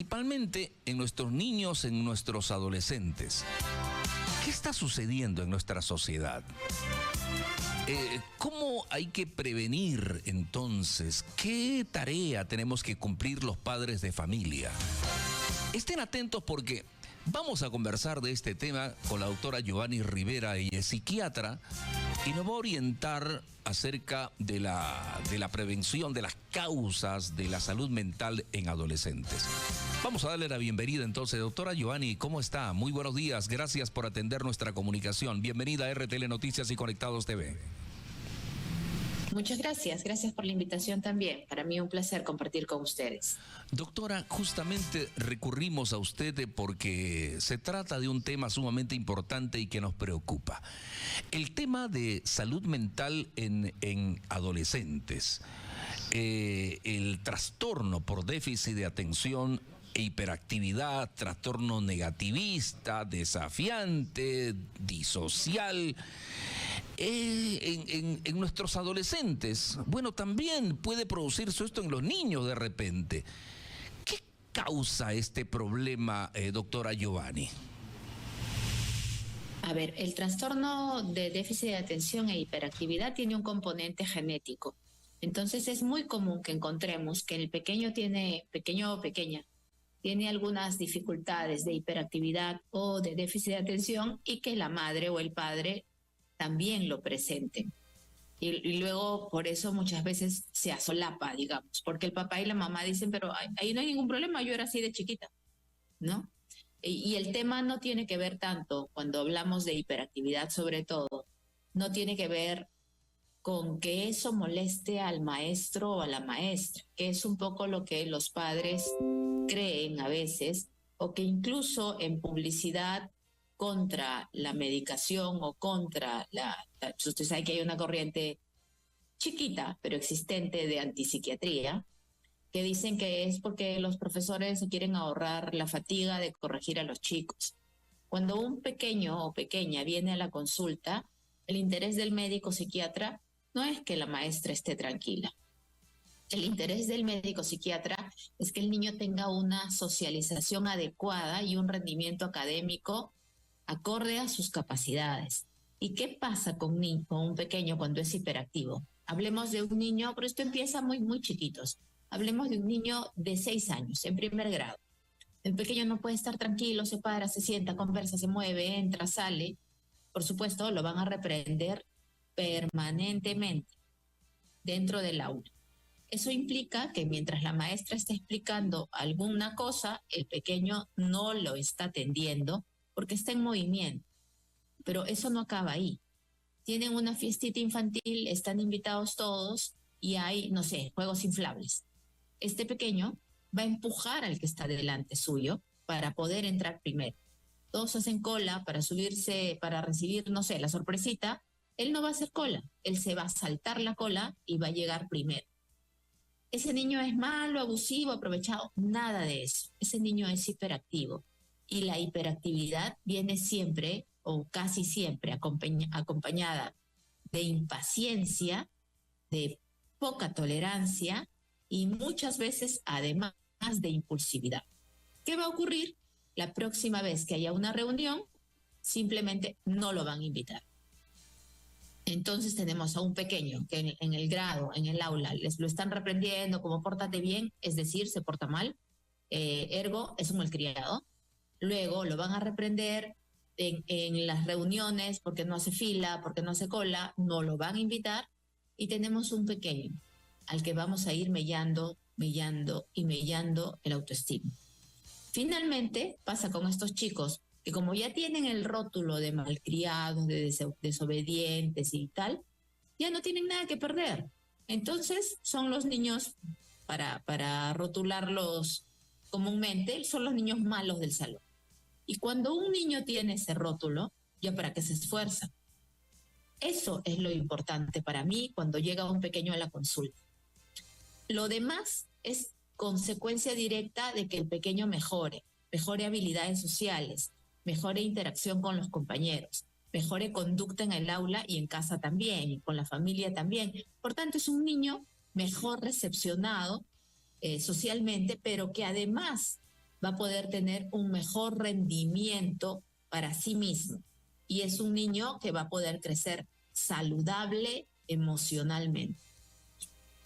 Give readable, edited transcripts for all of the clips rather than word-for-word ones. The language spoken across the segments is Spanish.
Principalmente en nuestros niños, en nuestros adolescentes. ¿Qué está sucediendo en nuestra sociedad? ¿Cómo hay que prevenir entonces? ¿Qué tarea tenemos que cumplir los padres de familia? Estén atentos porque vamos a conversar de este tema con la doctora Giovanni Rivera, ella es psiquiatra, y nos va a orientar acerca de la prevención, de las causas de la salud mental en adolescentes. Vamos a darle la bienvenida entonces, doctora Giovanni, ¿cómo está? Muy buenos días, gracias por atender nuestra comunicación. Bienvenida a RTL Noticias y Conectados TV. Muchas gracias, gracias por la invitación también. Para mí un placer compartir con ustedes. Doctora, justamente recurrimos a usted porque se trata de un tema sumamente importante y que nos preocupa. El tema de salud mental en adolescentes, el trastorno por déficit de atención e hiperactividad, trastorno negativista, desafiante, disocial. En nuestros adolescentes, bueno, también puede producirse esto en los niños de repente. ¿Qué causa este problema, doctora Giovanni? A ver, el trastorno de déficit de atención e hiperactividad tiene un componente genético. Entonces es muy común que encontremos que el pequeño o pequeña, tiene algunas dificultades de hiperactividad o de déficit de atención y que la madre o el padre también lo presenten. Y luego por eso muchas veces se asolapa, digamos, porque el papá y la mamá dicen, pero ahí no hay ningún problema, yo era así de chiquita, ¿no? Y el tema no tiene que ver tanto, cuando hablamos de hiperactividad sobre todo, no tiene que ver con que eso moleste al maestro o a la maestra, que es un poco lo que los padres creen a veces, o que incluso en publicidad contra la medicación o contra usted sabe que hay una corriente chiquita, pero existente de antipsiquiatría, que dicen que es porque los profesores se quieren ahorrar la fatiga de corregir a los chicos. Cuando un pequeño o pequeña viene a la consulta, el interés del médico psiquiatra no es que la maestra esté tranquila. El interés del médico psiquiatra es que el niño tenga una socialización adecuada y un rendimiento académico acorde a sus capacidades. ¿Y qué pasa con un pequeño cuando es hiperactivo? Hablemos de un niño, pero esto empieza muy, muy chiquitos. Hablemos de un niño de 6 años, en primer grado. El pequeño no puede estar tranquilo, se para, se sienta, conversa, se mueve, entra, sale. Por supuesto, lo van a reprender permanentemente dentro del aula. Eso implica que mientras la maestra está explicando alguna cosa, el pequeño no lo está atendiendo porque está en movimiento. Pero eso no acaba ahí. Tienen una fiestita infantil, están invitados todos y hay, no sé, juegos inflables. Este pequeño va a empujar al que está delante suyo para poder entrar primero. Todos hacen cola para subirse, para recibir, no sé, la sorpresita. Él no va a hacer cola, él se va a saltar la cola y va a llegar primero. Ese niño es malo, abusivo, aprovechado, nada de eso. Ese niño es hiperactivo. Y la hiperactividad viene siempre o casi siempre acompañada de impaciencia, de poca tolerancia y muchas veces además de impulsividad. ¿Qué va a ocurrir? La próxima vez que haya una reunión, simplemente no lo van a invitar. Entonces tenemos a un pequeño que en el grado, en el aula, les lo están reprendiendo como pórtate bien, es decir, se porta mal, ergo es un malcriado. Luego lo van a reprender en las reuniones porque no hace fila, porque no hace cola, no lo van a invitar. Y tenemos un pequeño al que vamos a ir mellando el autoestima. Finalmente pasa con estos chicos que como ya tienen el rótulo de malcriados, de desobedientes y tal, ya no tienen nada que perder. Entonces son los niños, para rotularlos comúnmente, son los niños malos del salón. Y cuando un niño tiene ese rótulo, ¿ya para qué se esfuerza? Eso es lo importante para mí cuando llega un pequeño a la consulta. Lo demás es consecuencia directa de que el pequeño mejore habilidades sociales, mejore interacción con los compañeros, mejore conducta en el aula y en casa también, y con la familia también. Por tanto, es un niño mejor recepcionado socialmente, pero que además va a poder tener un mejor rendimiento para sí mismo. Y es un niño que va a poder crecer saludable emocionalmente.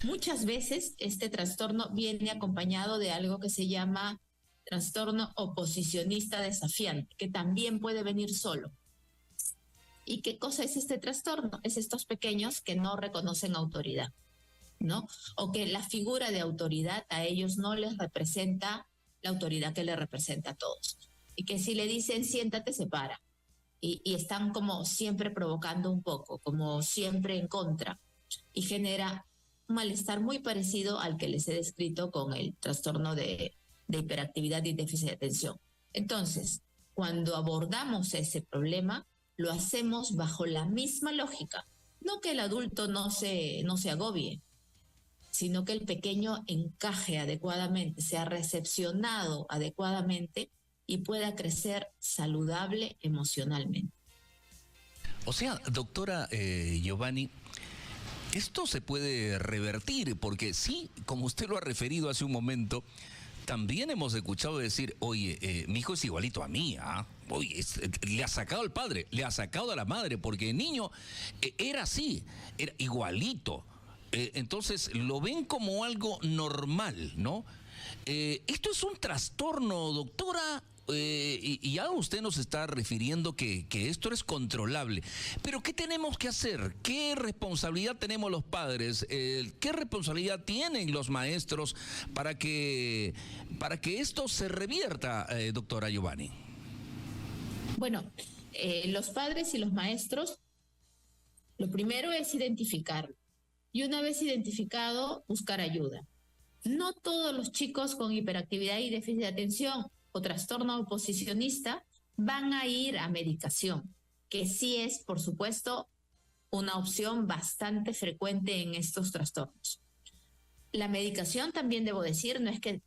Muchas veces este trastorno viene acompañado de algo que se llama trastorno oposicionista desafiante, que también puede venir solo. ¿Y qué cosa es este trastorno? Es estos pequeños que no reconocen autoridad, ¿no? O que la figura de autoridad a ellos no les representa la autoridad que les representa a todos. Y que si le dicen siéntate, se para. Y están como siempre provocando un poco, como siempre en contra. Y genera un malestar muy parecido al que les he descrito con el trastorno de hiperactividad y déficit de atención. Entonces, cuando abordamos ese problema, lo hacemos bajo la misma lógica. No que el adulto no se agobie, sino que el pequeño encaje adecuadamente, sea recepcionado adecuadamente y pueda crecer saludable emocionalmente. O sea, doctora Giovanni, esto se puede revertir, porque sí, como usted lo ha referido hace un momento, también hemos escuchado decir, oye, mi hijo es igualito a mí, ¿ah? Oye, le ha sacado al padre, le ha sacado a la madre, porque el niño era así, era igualito. Entonces lo ven como algo normal, ¿no? ¿Esto es un trastorno, doctora? Y ya usted nos está refiriendo que esto es controlable. Pero ¿qué tenemos que hacer? ¿Qué responsabilidad tenemos los padres? ¿Qué responsabilidad tienen los maestros para que esto se revierta, doctora Giovanni? Bueno, los padres y los maestros, lo primero es identificarlo. Y una vez identificado, buscar ayuda. No todos los chicos con hiperactividad y déficit de atención o trastorno oposicionista van a ir a medicación, que sí es, por supuesto, una opción bastante frecuente en estos trastornos. La medicación, también debo decir, no es que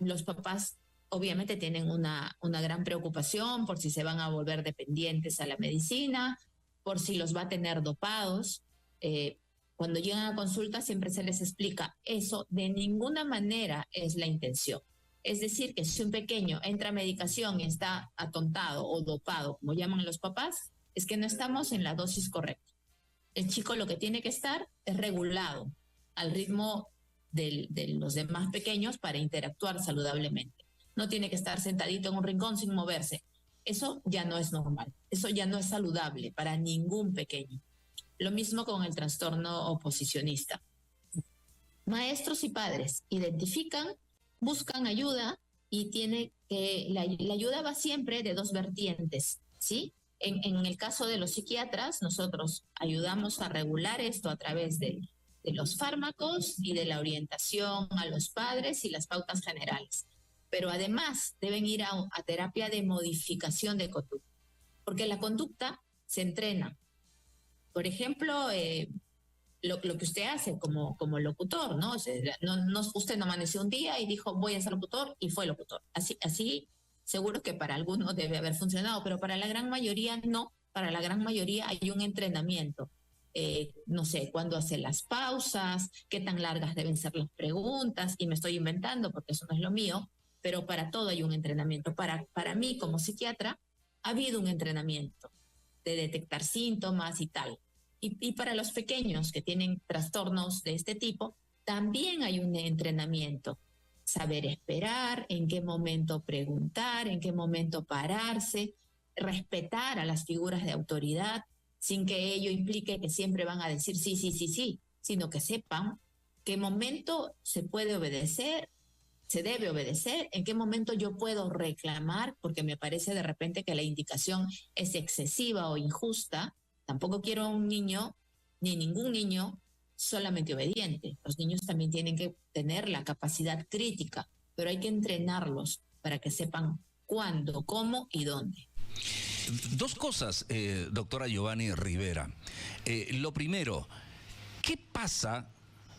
los papás obviamente tienen una gran preocupación por si se van a volver dependientes a la medicina, por si los va a tener dopados. Cuando llegan a consulta siempre se les explica, eso de ninguna manera es la intención. Es decir, que si un pequeño entra a medicación y está atontado o dopado, como llaman los papás, es que no estamos en la dosis correcta. El chico lo que tiene que estar es regulado al ritmo de los demás pequeños para interactuar saludablemente. No tiene que estar sentadito en un rincón sin moverse. Eso ya no es normal. Eso ya no es saludable para ningún pequeño. Lo mismo con el trastorno oposicionista. Maestros y padres identifican, buscan ayuda y la ayuda va siempre de dos vertientes, ¿sí? En el caso de los psiquiatras, nosotros ayudamos a regular esto a través de los fármacos y de la orientación a los padres y las pautas generales. Pero además deben ir a terapia de modificación de conducta, porque la conducta se entrena. Por ejemplo, lo que usted hace como locutor, ¿no? O sea, usted no amaneció un día y dijo, voy a ser locutor, y fue locutor. Así seguro que para algunos debe haber funcionado, pero para la gran mayoría no. Para la gran mayoría hay un entrenamiento. No sé, cuándo hace las pausas, qué tan largas deben ser las preguntas, y me estoy inventando porque eso no es lo mío, pero para todo hay un entrenamiento. Para mí, como psiquiatra, ha habido un entrenamiento de detectar síntomas y tal. Y para los pequeños que tienen trastornos de este tipo, también hay un entrenamiento. Saber esperar, en qué momento preguntar, en qué momento pararse, respetar a las figuras de autoridad, sin que ello implique que siempre van a decir sí, sí, sí, sí, sino que sepan qué momento se puede obedecer, se debe obedecer, en qué momento yo puedo reclamar, porque me parece de repente que la indicación es excesiva o injusta. Tampoco quiero un niño, ni ningún niño, solamente obediente. Los niños también tienen que tener la capacidad crítica, pero hay que entrenarlos para que sepan cuándo, cómo y dónde. Dos cosas, doctora Giovanni Rivera. Lo primero, ¿qué pasa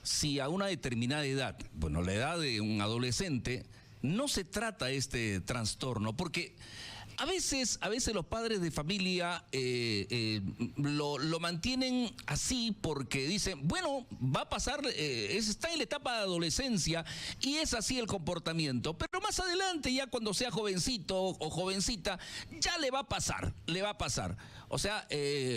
si a una determinada edad, bueno, la edad de un adolescente, no se trata este trastorno? Porque A veces los padres de familia lo mantienen así porque dicen, bueno, va a pasar, está en la etapa de adolescencia y es así el comportamiento, pero más adelante, ya cuando sea jovencito o jovencita, ya le va a pasar, le va a pasar. O sea,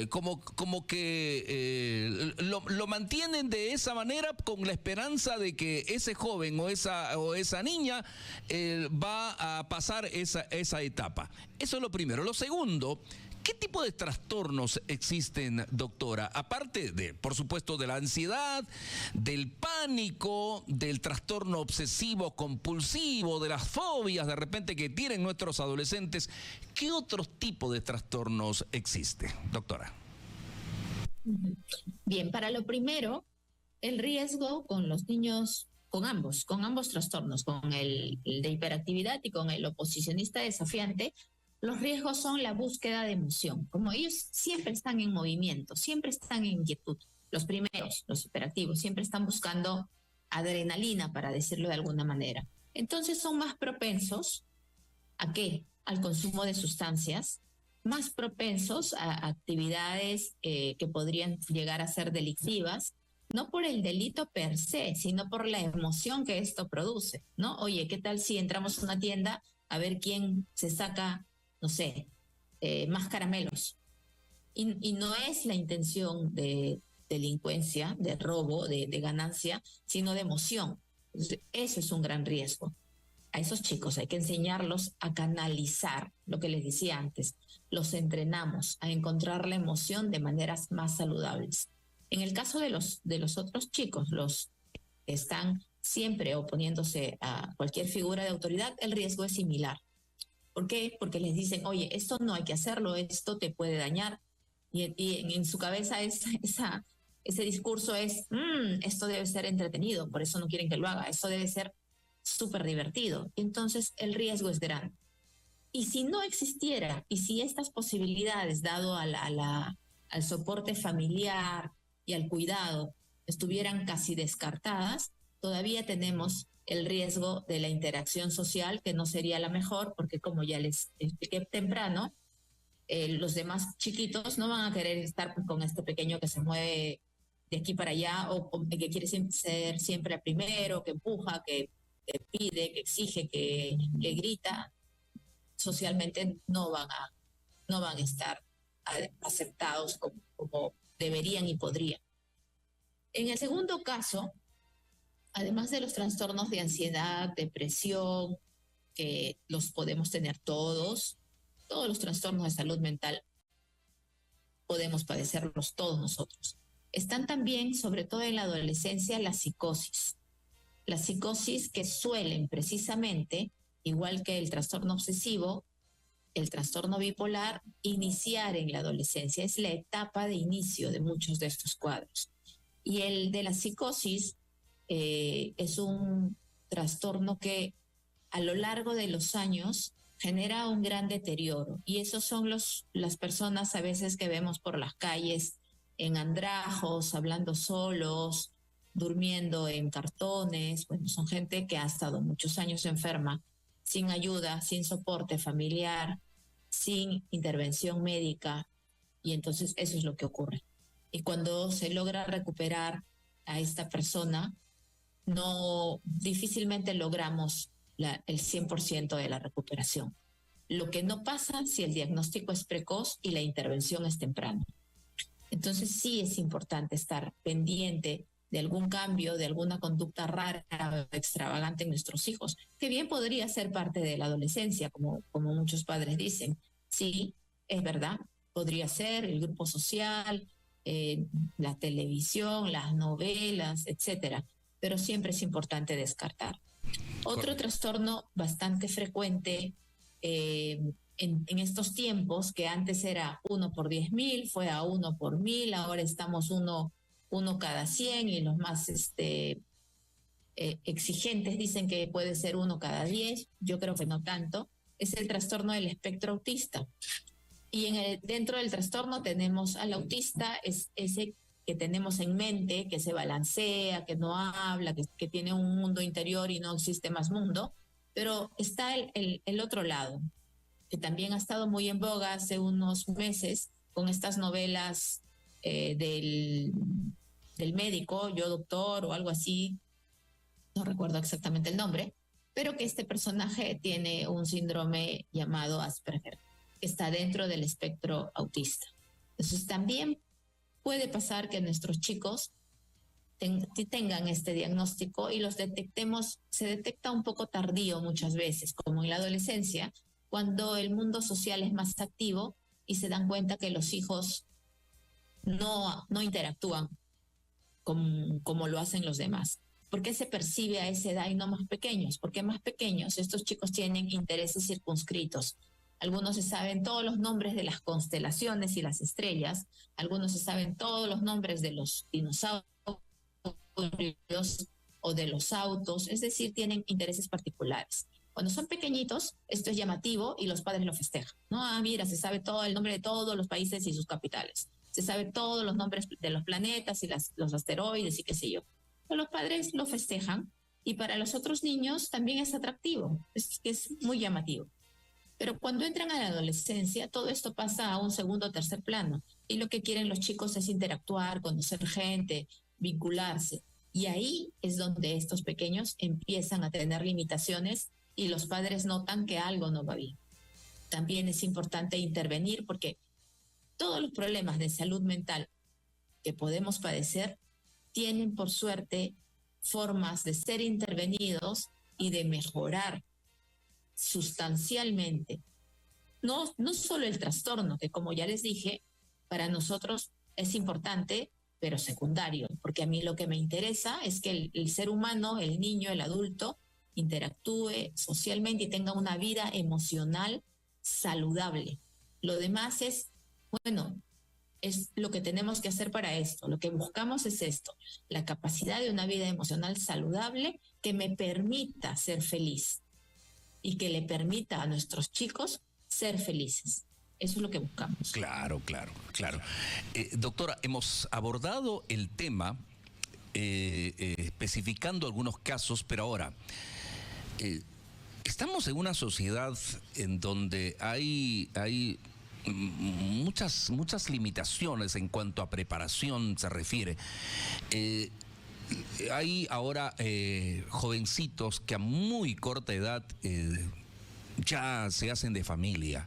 como que lo mantienen de esa manera con la esperanza de que ese joven o esa niña va a pasar esa etapa. Eso es lo primero. Lo segundo, ¿qué tipo de trastornos existen, doctora? Aparte de, por supuesto, de la ansiedad, del pánico, del trastorno obsesivo compulsivo, de las fobias de repente que tienen nuestros adolescentes, ¿qué otros tipos de trastornos existen, doctora? Bien, para lo primero, el riesgo con los niños, con ambos trastornos, con el de hiperactividad y con el oposicionista desafiante, los riesgos son la búsqueda de emoción. Como ellos siempre están en movimiento, siempre están en inquietud. Los primeros, los hiperactivos, siempre están buscando adrenalina, para decirlo de alguna manera. Entonces son más propensos ¿a qué? Al consumo de sustancias, más propensos a actividades que podrían llegar a ser delictivas, no por el delito per se, sino por la emoción que esto produce, ¿no? Oye, ¿qué tal si entramos a una tienda a ver quién se saca, no sé, más caramelos? Y no es la intención de delincuencia, de robo, de ganancia, sino de emoción. Entonces, eso es un gran riesgo. A esos chicos hay que enseñarlos a canalizar lo que les decía antes. Los entrenamos a encontrar la emoción de maneras más saludables. En el caso de los otros chicos, los que están siempre oponiéndose a cualquier figura de autoridad, el riesgo es similar. ¿Por qué? Porque les dicen, oye, esto no hay que hacerlo, esto te puede dañar. Y en su cabeza ese discurso es, esto debe ser entretenido, por eso no quieren que lo haga, esto debe ser súper divertido. Entonces el riesgo es grande. Y si no existiera, y si estas posibilidades, dado al soporte familiar y al cuidado, estuvieran casi descartadas, todavía tenemos el riesgo de la interacción social, que no sería la mejor, porque como ya les expliqué temprano, los demás chiquitos no van a querer estar con este pequeño que se mueve de aquí para allá o que quiere ser siempre el primero, que empuja, que pide, que exige, que grita. Socialmente no van a estar aceptados como deberían y podrían. En el segundo caso, además de los trastornos de ansiedad, depresión, que los podemos tener todos los trastornos de salud mental podemos padecerlos todos nosotros. Están también, sobre todo en la adolescencia, la psicosis. Las psicosis que suelen precisamente, igual que el trastorno obsesivo, el trastorno bipolar, iniciar en la adolescencia. Es la etapa de inicio de muchos de estos cuadros. Y el de la psicosis es un trastorno que a lo largo de los años genera un gran deterioro. Y esos son las personas a veces que vemos por las calles en andrajos, hablando solos, durmiendo en cartones. Bueno, son gente que ha estado muchos años enferma, sin ayuda, sin soporte familiar, sin intervención médica, y entonces eso es lo que ocurre. Y cuando se logra recuperar a esta persona, difícilmente logramos el 100% de la recuperación. Lo que no pasa si el diagnóstico es precoz y la intervención es temprana. Entonces sí es importante estar pendiente de algún cambio, de alguna conducta rara o extravagante en nuestros hijos, que bien podría ser parte de la adolescencia, como muchos padres dicen. Sí, es verdad, podría ser el grupo social, la televisión, las novelas, etcétera, pero siempre es importante descartar. Otro trastorno bastante frecuente en estos tiempos, que antes era 1 por 10.000, fue a 1 por 1.000, ahora estamos uno cada 100, y los más exigentes dicen que puede ser 1 cada 10, yo creo que no tanto, es el trastorno del espectro autista. Y dentro del trastorno tenemos al autista, es ese que tenemos en mente, que se balancea, que no habla, que tiene un mundo interior y no existe más mundo, pero está el otro lado, que también ha estado muy en boga hace unos meses con estas novelas del médico, Yo Doctor o algo así, no recuerdo exactamente el nombre, pero que este personaje tiene un síndrome llamado Asperger, que está dentro del espectro autista. Entonces también puede pasar que nuestros chicos tengan este diagnóstico y los detectemos, se detecta un poco tardío muchas veces, como en la adolescencia, cuando el mundo social es más activo y se dan cuenta que los hijos no interactúan como lo hacen los demás. ¿Por qué se percibe a esa edad y no más pequeños? Porque más pequeños estos chicos tienen intereses circunscritos. Algunos se saben todos los nombres de las constelaciones y las estrellas, algunos se saben todos los nombres de los dinosaurios o de los autos, es decir, tienen intereses particulares. Cuando son pequeñitos, esto es llamativo y los padres lo festejan, ¿no? Ah, mira, se sabe todo el nombre de todos los países y sus capitales. Se sabe todos los nombres de los planetas y los asteroides y qué sé yo. Pero los padres lo festejan y para los otros niños también es atractivo, es muy llamativo. Pero cuando entran a la adolescencia, todo esto pasa a un segundo o tercer plano. Y lo que quieren los chicos es interactuar, conocer gente, vincularse. Y ahí es donde estos pequeños empiezan a tener limitaciones y los padres notan que algo no va bien. También es importante intervenir porque todos los problemas de salud mental que podemos padecer tienen, por suerte, formas de ser intervenidos y de mejorar sustancialmente. No solo el trastorno, que como ya les dije, para nosotros es importante, pero secundario, porque a mí lo que me interesa es que el ser humano, el niño, el adulto, interactúe socialmente y tenga una vida emocional saludable. Lo demás es, bueno, es lo que tenemos que hacer para esto. Lo que buscamos es esto, la capacidad de una vida emocional saludable que me permita ser feliz y que le permita a nuestros chicos ser felices. Eso es lo que buscamos. Claro, claro, claro. Doctora, hemos abordado el tema especificando algunos casos, pero ahora, estamos en una sociedad en donde hay muchas limitaciones en cuanto a preparación se refiere. Hay ahora jovencitos que a muy corta edad ya se hacen de familia.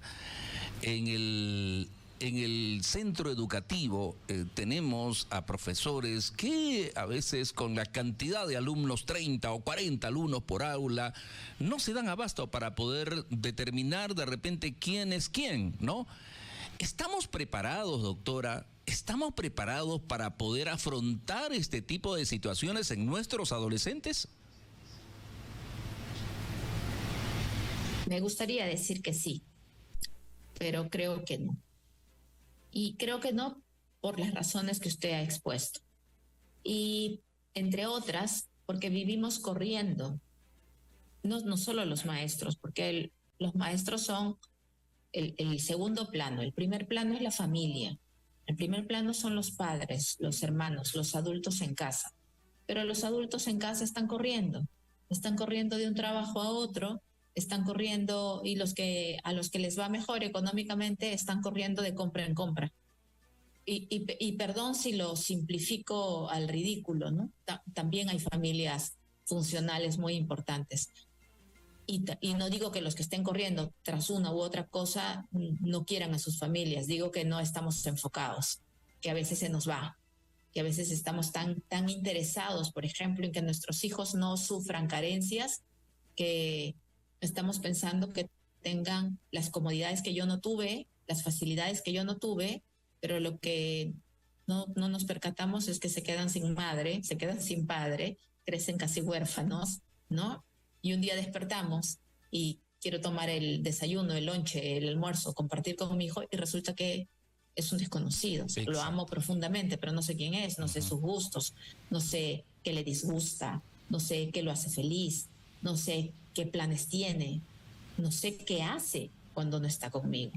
En el centro educativo tenemos a profesores que a veces con la cantidad de alumnos, 30 o 40 alumnos por aula, no se dan abasto para poder determinar de repente quién es quién, ¿no? ¿Estamos preparados, doctora? ¿Estamos preparados para poder afrontar este tipo de situaciones en nuestros adolescentes? Me gustaría decir que sí, pero creo que no. Y creo que no por las razones que usted ha expuesto. Y entre otras, porque vivimos corriendo, no solo los maestros, porque los maestros son el segundo plano. El primer plano es la familia. El primer plano son los padres, los hermanos, los adultos en casa. Pero los adultos en casa están corriendo de un trabajo a otro, están corriendo y a los que les va mejor económicamente están corriendo de compra en compra. Y perdón si lo simplifico al ridículo, ¿no? También hay familias funcionales muy importantes. Y no digo que los que estén corriendo tras una u otra cosa no quieran a sus familias, digo que no estamos enfocados, que a veces se nos va, que a veces estamos tan interesados, por ejemplo, en que nuestros hijos no sufran carencias, que estamos pensando que tengan las comodidades que yo no tuve, las facilidades que yo no tuve, pero lo que no nos percatamos es que se quedan sin madre, se quedan sin padre, crecen casi huérfanos, ¿no? Y un día despertamos y quiero tomar el desayuno, el lonche, el almuerzo, compartir con mi hijo y resulta que es un desconocido. Exacto. Lo amo profundamente, pero no sé quién es, no sé sus gustos, no sé qué le disgusta, no sé qué lo hace feliz, no sé qué planes tiene, no sé qué hace cuando no está conmigo.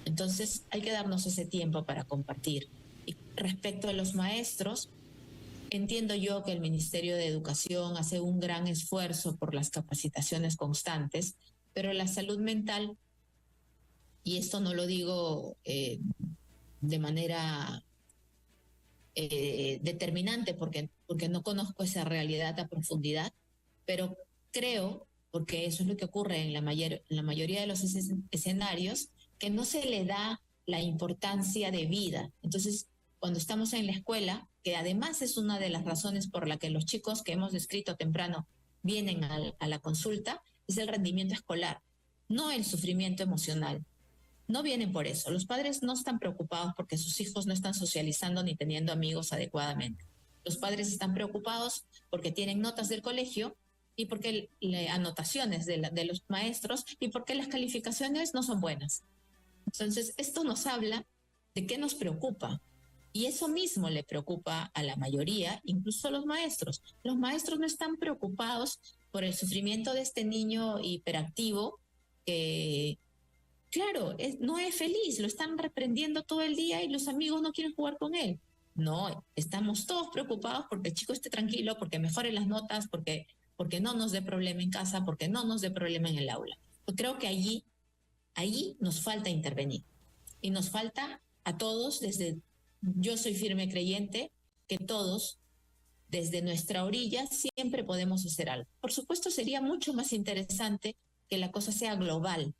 Entonces hay que darnos ese tiempo para compartir. Y respecto a los maestros, entiendo yo que el Ministerio de Educación hace un gran esfuerzo por las capacitaciones constantes, pero la salud mental y esto no lo digo de manera determinante porque no conozco esa realidad a profundidad, pero creo, porque eso es lo que ocurre en la mayoría de los escenarios, que no se le da la importancia de vida. Entonces, cuando estamos en la escuela, que además es una de las razones por la que los chicos que hemos descrito temprano vienen a la consulta, es el rendimiento escolar, no el sufrimiento emocional. No vienen por eso. Los padres no están preocupados porque sus hijos no están socializando ni teniendo amigos adecuadamente. Los padres están preocupados porque tienen notas del colegio y porque anotaciones de los maestros y porque las calificaciones no son buenas. Entonces, esto nos habla de qué nos preocupa. Y eso mismo le preocupa a la mayoría, incluso a los maestros. Los maestros no están preocupados por el sufrimiento de este niño hiperactivo que, claro, no es feliz, lo están reprendiendo todo el día y los amigos no quieren jugar con él. No, estamos todos preocupados porque el chico esté tranquilo, porque mejore las notas, porque no nos dé problema en casa, porque no nos dé problema en el aula. Yo creo que allí nos falta intervenir. Y nos falta a todos, yo soy firme creyente que todos, desde nuestra orilla, siempre podemos hacer algo. Por supuesto, sería mucho más interesante que la cosa sea global,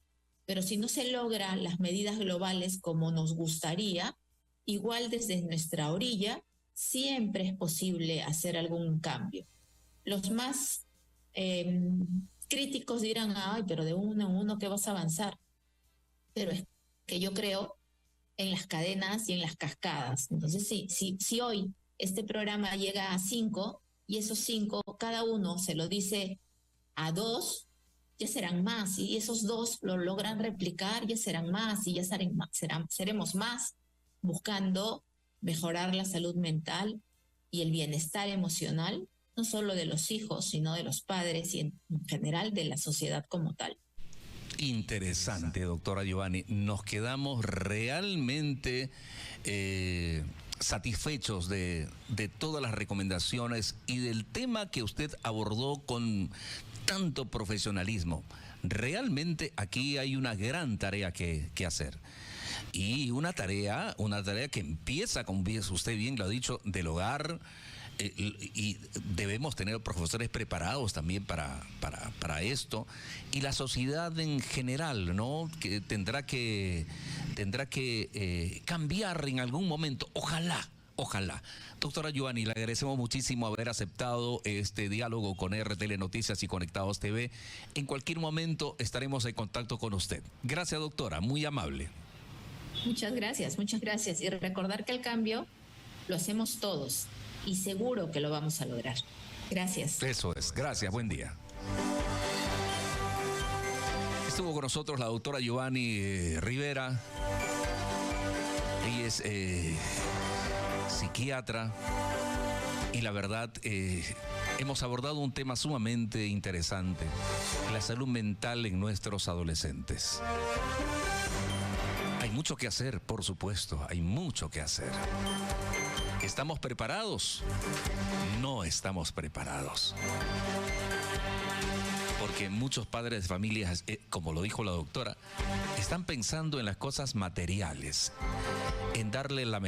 pero si no se logran las medidas globales como nos gustaría, igual desde nuestra orilla siempre es posible hacer algún cambio. Los más críticos dirán, ay, pero de uno en uno, ¿qué vas a avanzar? Pero es que yo creo en las cadenas y en las cascadas. Entonces, si hoy este programa llega a 5 y esos 5, cada uno se lo dice a 2, ya serán más, y esos 2 lo logran replicar, ya serán más, y ya seremos más, buscando mejorar la salud mental y el bienestar emocional, no solo de los hijos, sino de los padres y en general de la sociedad como tal. Interesante, doctora Giovanni. Nos quedamos realmente satisfechos de todas las recomendaciones y del tema que usted abordó con tanto profesionalismo. Realmente aquí hay una gran tarea que hacer. Y una tarea que empieza, como usted bien lo ha dicho, del hogar. Y debemos tener profesores preparados también para esto, y la sociedad en general, ¿no? Que tendrá que cambiar en algún momento, ojalá. Doctora Giovanni, le agradecemos muchísimo haber aceptado este diálogo con RTL Noticias y Conectados TV. En cualquier momento estaremos en contacto con usted. Gracias, doctora, muy amable. Muchas gracias. Y recordar que el cambio lo hacemos todos. Y seguro que lo vamos a lograr. Gracias. Eso es. Gracias. Buen día. Estuvo con nosotros la doctora Giovanni Rivera. Ella es psiquiatra. Y la verdad, hemos abordado un tema sumamente interesante. La salud mental en nuestros adolescentes. Hay mucho que hacer, por supuesto. Hay mucho que hacer. ¿Estamos preparados? No estamos preparados. Porque muchos padres de familias, como lo dijo la doctora, están pensando en las cosas materiales, en darle la mejor